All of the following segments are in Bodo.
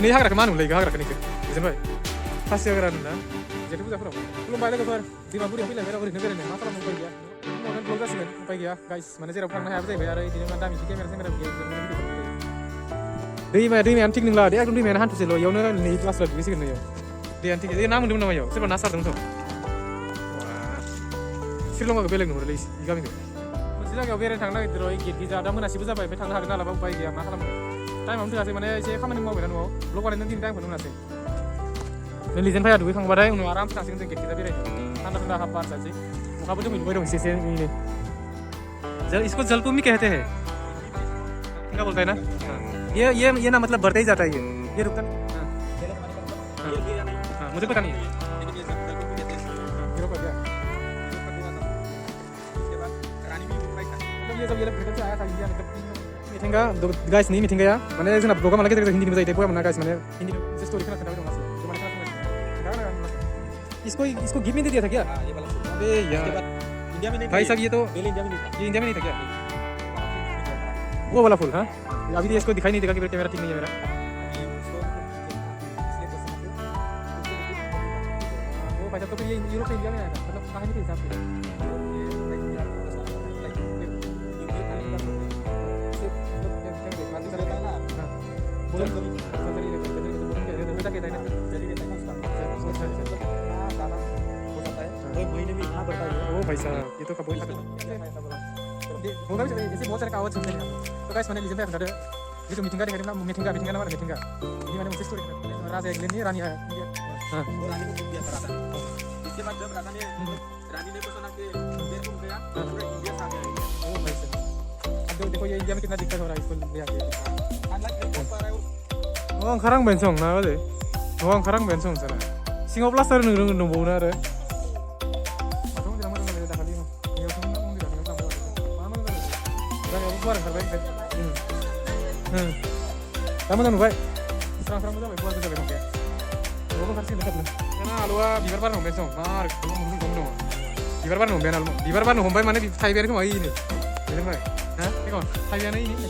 नै हाग्राखौ मा होनोमोनलाय हाग्राखौ नैखौ गोजोनबाय खासि हाग्रा होनोना जेथो फुजाफोराव खुलुमबाय लोगोफोर दैमागुरियाव फैलायबाय ओरैनो बेरायनो मा खालामनो उपाय गैया उनावनो ब्लग जासिगोन उपाय गैया गाइस माने जेराव थांनो हायाबो जाहैबाय आरो बिदिनो दामि केमेरा सेमेराबो गैया दैमायानो थिग नंला दे एकदम दैमायानो हान्थुसेल' इयावनो नै क्लासफोरा दुगैसिगोन नै इयाव दैयानो थिग ना मोन्दोंमोन नामा इयाव सोरबा ना सारदोंमोनथ' श्रीलंकाखौ बेलेग नुहुरोलै इ गामिखौ मोनसे जायगायाव बेरायनो थांनो नागिरदों र' गेट गिजा दा मोनासिबो जाबाय ओमफ्राय थांनो हागोन नालाबा उपाय गैया मा खालामनो टाइमावनो थोआसै माने एसे खामानि मावबायना न'आव ब्लग बानायनो दिनै टाइमखौनो मोनासै लिजेन भाइया दुगैखांबाथाय उनाव आरामसे थांसिगोन जों गेट गिजा बेरायनो थान्दा थान्दा हाब बार जानोसै अखाबो दोमैलुबाय दं एसे एनै इसको जल को भी कहते हैं क्या बोलता है ना ये ना मतलब बढ़ता ही जाता है ये रुकता नहीं मुझे पता नहीं है ये जब ये लोग ब्रिटेन से आया था इंडिया में मिथिंगा गाइस नहीं मिथिंगा या माने जोंना ब्लॉगा माला गेजेर हिंदी में जायो बया मोना गाइस माने हिंदी में से स्टोरी खोना खोनाबाय दं मासे जो माने खोना इसको गिफ्ट में दे दिया था क्या ये वाला अबे यार इंडिया में नहीं भाई साहब ये तो इंडिया में नहीं था ये इंडिया में नहीं था क्या वो वाला फूल हाँ अभी तो इसको दिखाई नहीं देगा कि कैमरा ठीक नहीं है मेरा वो भाई साहब तो फिर ये यूरोप से इंडिया में आया था मतलब कहानी के हिसाब से भाई साहब ये तो कब होगा जैसे बहुत सारे कहावत सुनते हैं तो गाइस मैंने लिजेंड भाई ये जो मीटिंगा दिखाई ना मीटिंगा ना वाला मीटिंगा ये मैंने मुझसे स्टोरी राजा इंग्लैंड नहीं रानी है हां वो रानी को दिया था राजा इसके बाद जब राजा ने रानी ने को सुना कि देर घूम गया पूरा इंडिया सामने आ गया ओ भाई साहब अब देखो ये इंडिया में कितना दिक्कत हो रहा है इसको ले आके वो अंखारां बेनसं ना बादे वो अंखारां बेनसं sana सिङाव प्लास्टार नों दंबावो आरो गुवार ओंखारबाय दा मोजां नुबाय स्रां स्रांबो जाबाय गुवारबो जाबाय नंखाया न'आवबो ओंखारसिगोन थाबनो दाना आलुआ बिबार बारनो हमबाय दं मार दङ बिबार बारनो हमबाय आलु बिबार बारनो हमबाय माने थाइबायानो खोमा इनो बेनिफ्राय हा बेखौ थाइबायानो इनो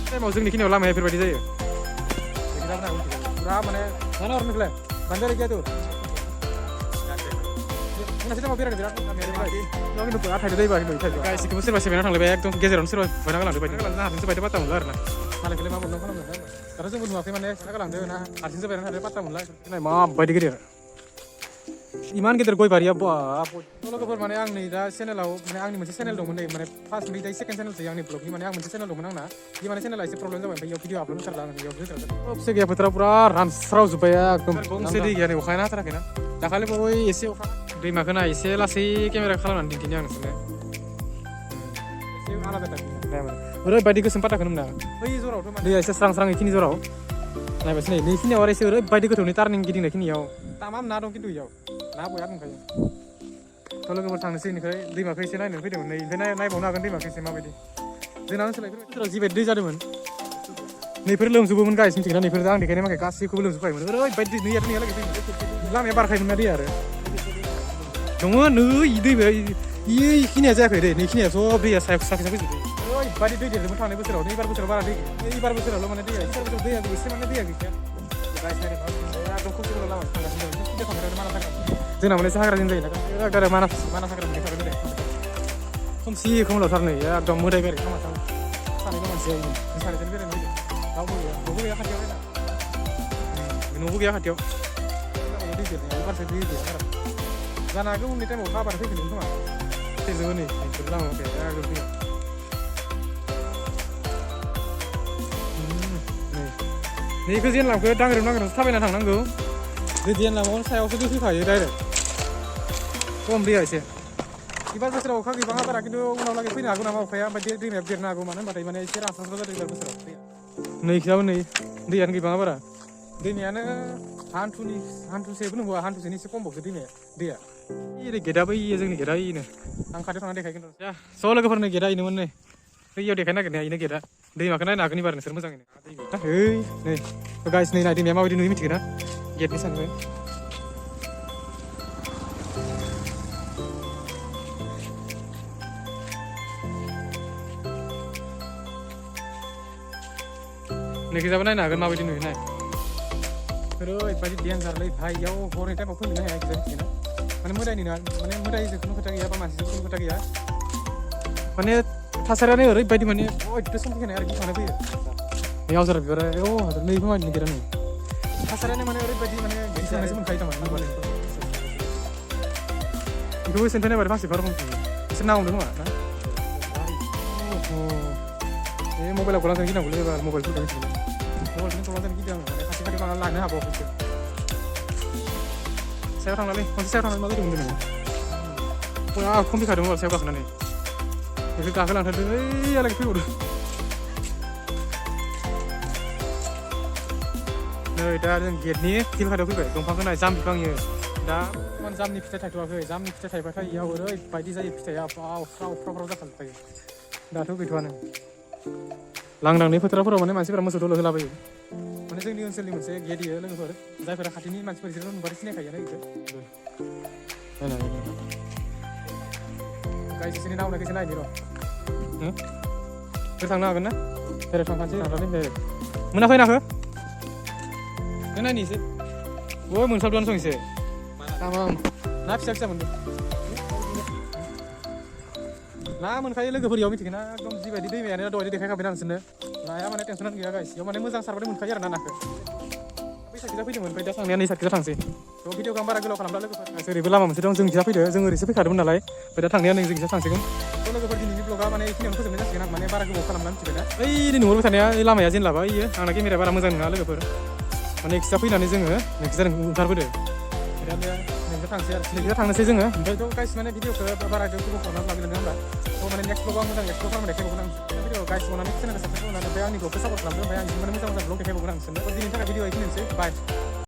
टाइमाव जोंनि खिनियाव लामाया बेफोरबायदि जायो पुरा माने माना हरनोखौलाय बान्दार गैया तो नोंसोर माबा बेरायनो बिराद गामियारि बायदि आथायनो दैबा गासिखौबो सोरबा सेबायना थांलायबाय एकदम गेजेरावनो सोरबा भयना गालांदो बायदि गालांनो हारसिंसो बायदि पात्ता मोनला आरोना मालायखौलाय मा मोननो खालामनो दाथ' जोंबो नुवाखै माने सोरना गालांदो ना हारसिंसो बायना थादो पात्ता मोनला माबायदि गिदिर इमान गिदिर गय बारिया बाब लोगोफोर माने आं नै दा चेनेलाव माने आंनि मोनसे चेनेल दंमोन नै माने फार्स्ट बै दा सेकेन्ड चेनेल आंनि ब्लगनि माने आं मोनसे चेनेल दंमोन आंना बे माने चेनेला एसे प्रब्लेम जाबाय ओमफ्राय इयाव भिडिअ आपल'ड होथारला आं इयाव होथारला सबसे गैया फोथाराव पुरा रानस्रावजोब्बाय एकदम गंसे दै गैया नै अखायानो हाथाराखैना दाखालि बावै एसे अखा दैमाखौ ना एसे लासै केमेरा खालामनानै दिन्थिनि आं नोंसोरनो एसे आलादा टाइपनि ओरैबायदि गोसोम पात्ताखौनो मोना बै जरावथ' दैया एसे स्रां स्रां इखिनि जराव नायबासो नै नैखिनियाव आरो एसे ओरैबायदि गोथौनि टार्निं गिदिंनायखिनियाव तामाम ना दं खिन्थु इयाव ना बया दंखायो थ' लोगोफोर थांनोसै इनिफ्राय दैमाखौ एसे नायनो फैदोंमोन नै ओमफ्राय नायबावनो हागोन दैमाखौ एसे माबायदि जोंना ओनसोलाव जिबायदि दै जादोंमोन नैफोर लोमजोबोमोन गाइस मिथिगोना नैफोर आं देखायनाय माखाय गासैखौबो लोमजोबखायोमोन ओरैबायदि नैयाथ' नैयालागै लामाया बारखायोमोन ना दैया आरो दङ नै दैमाया इखिनिया जायाखै दे नैखिनिया सब दैया सायाव साखिसा फैजोबदों ओरैबायदि दै देरदोंमोन थांनाय बोसोराव नैबार बोसोराव बारा दै एबार बोसोरावल' माने दैया एबार बोसोराव दैया एसे माने दैया गैखाया गाइस नायदों एकदम खस्थ' लामा थांगासिनो दं सिदा थांग्रायानो मानास हाग्रा जोंना माने एसे हाग्राजों जायोना एकदम मानास हाग्रा मोनखागोन दे खोमसि खोमलावथार नै एकदम मोदाय बेराय खामा सानैल' मानसिया सानैजों बेरायनो फैदों रावबो गैया न'बो गैया खाथियाव न'बो गैया खाथियाव दै देरनाया एबारसो दै देरदों आरो जानो हागौ उननि टाइमाव अखा हाबानो फैफिनगोन खोमा फैजोबो नै लामायाव एकदम दैया नैखौ जेनलामखौ दांग्रोमसो थाबायना थांनांगौ दै जेनलामाव सायावसो दै फैखायो डाइरेक्ट खम दैया एसे एबार बोसोराव अखा गैबाङा बारा खिन्थु उनाव लागै फैनो हागौ नामा अखाया ओमफ्राय दैमाया देरनो हागौ मानो होनबाथाय माने एसे रानस्राव जादों एबार बोसोराव दैया नैखियाव नै दैयानो गैबाङा बारा दैमायानो हान्थुसेबो नंबावा हान्थुसेनि एसे खमबावसो दैया ओरै गेटआबो इयो जोंनि गेटआ इनो आं खाथियाव थांना देखायगोन र' स' लोगोफोरनो गेटआ इनोमोन नै बैयाव देखायनो नागिरनाया इनो गेटआ दैमाखौ नायनो हागोन एबार नोंसोर मोजाङैनो ओइ नै गाइस नै नाय दैमाया माबायदि नुयो मिथिगोन ना गेटनि सानबाय नैखिजाबो नायनो हागोन माबायदि नुयो नाय ओरैबायदि डेन्जारलै भाइ इयाव हरनि टाइमाव फैनोनो हाया एक्जाम माने मोदायनि नङा माने मोदायजों खुनु खोथा गैया बा मानसिजों खुनु खोथा गैया माने थासारियानो ओरैबायदि माने बयबो समथिखानाय आरो गिखांनाय फैयो बे आवजार बिबारा नैबो मानि नागिरा नै थासारियानो माने ओरैबायदि माने गिखांनायसो मोनखायो थारमाने बेखौबो सेन्टार नायबाय फांसे फार बुंफिनो एसे नावनो खोमा ना बे मबाइलाव गलांजानो गिनांगौलै एबार मबाइलफोरखौ मिथिगौ मबाइलखौनो गलांजानो गिदों आं माने खाथि खाथि लांनानै लांनो हाबावाखैसो सायाव थांनानै खनसे सायाव थांनानै मा जादों मोनदों नोङो आं खमफिखादों मबाइल सायाव गाखोनानै बेखौ गाखोलांथारदों ओइयालागै फैबावदों नै दा जों गेटनि टिल खाथियाव फैबाय दंफांखौ नाय जाम बिफां इयो दा जामनि फिथाइ थायथ'वाखै जामनि फिथाइ थायबाथाय इयाव ओरैबायदि जायो फिथाइया फ्राव फ्राव जाखाजोबखायो दाथ' गैथ'आनो लांदांनि फोथारफोराव माने मानसिफोरा मोसौ दल होलाबायो माने जोंनि ओनसोलनि मोनसे गेट इयो लोगोफोर जायफोरा खाथिनि मानसिफोर बिसोरथ' नुबाथाय सिनायखायोना बेखौ गाइस एसे नावनायखौ एसे नायनि र' सोर थांनो हागोन ना डाइरेक्ट थांखानोसै थांनानै डाइरेक्ट मोनाखै नाखो नों नायनि एसे मोनसाबदों सं एसे ना फिसा फिसा मोनदों ना मोनखायो लोगोफोर मिथिगोन ना एकदम जिबायदि दैमायानो दहाय देखायखाबायना नोंसोरनो नाया माने टेनसनानो गैया गाइस इयाव माने मोजां सारबाथाय मोनखायो आरो ना नाखौ बै साइडखिजा फैदोंमोन ओमफ्राय दा थांनाया नै साइडखिजा थांसै थ' भिडिअखौ आं बारा गोलाव खालामला लोगोफोर ओरैबो लामा मोनसे दं जों खिजा फैदो जों ओरैसो फैखादोंमोन नालाय ओमफ्राय दा थांनाया नै जों खिजा थांसिगोन थ' लोगोफोर दिनैनि ब्लगा माने बेखिनियावनो फोजोबनाय जासिगोन आं माने बारा गोबाव खालामना मिथिबायना ओइ नुहरबाय थानाया लामाया जेनलाबा इयो आंना केमेराया बारा मोजां नङा लोगोफोर माने खिजा फैनानै जोङो नेक्स्ट ओंखारबोदो नेक्स्ट थांसै आरो नेक्स्ट थांनोसै जोङो ओमफ्रायथ' गाइस माने भिडिअखौ बारा गोबाव खालामना लागिरदों होनबा थ' माने नेक्स्ट ब्लगाव आं मोजां एक्सप्लर खालामना देखायबावगोन आं भिडिअ गाइस अनानै चेनेलखौ साबस्क्राइब खालामनानै ओमफ्राय आंनि ब्लगखौ सापर्ट खालामदो ओमफ्राय आं माने मोजां ब्लग देखायबावगोन आं नोंसोरनो दिनैनि थाखाय भिडिअ बेखिनिसै बाय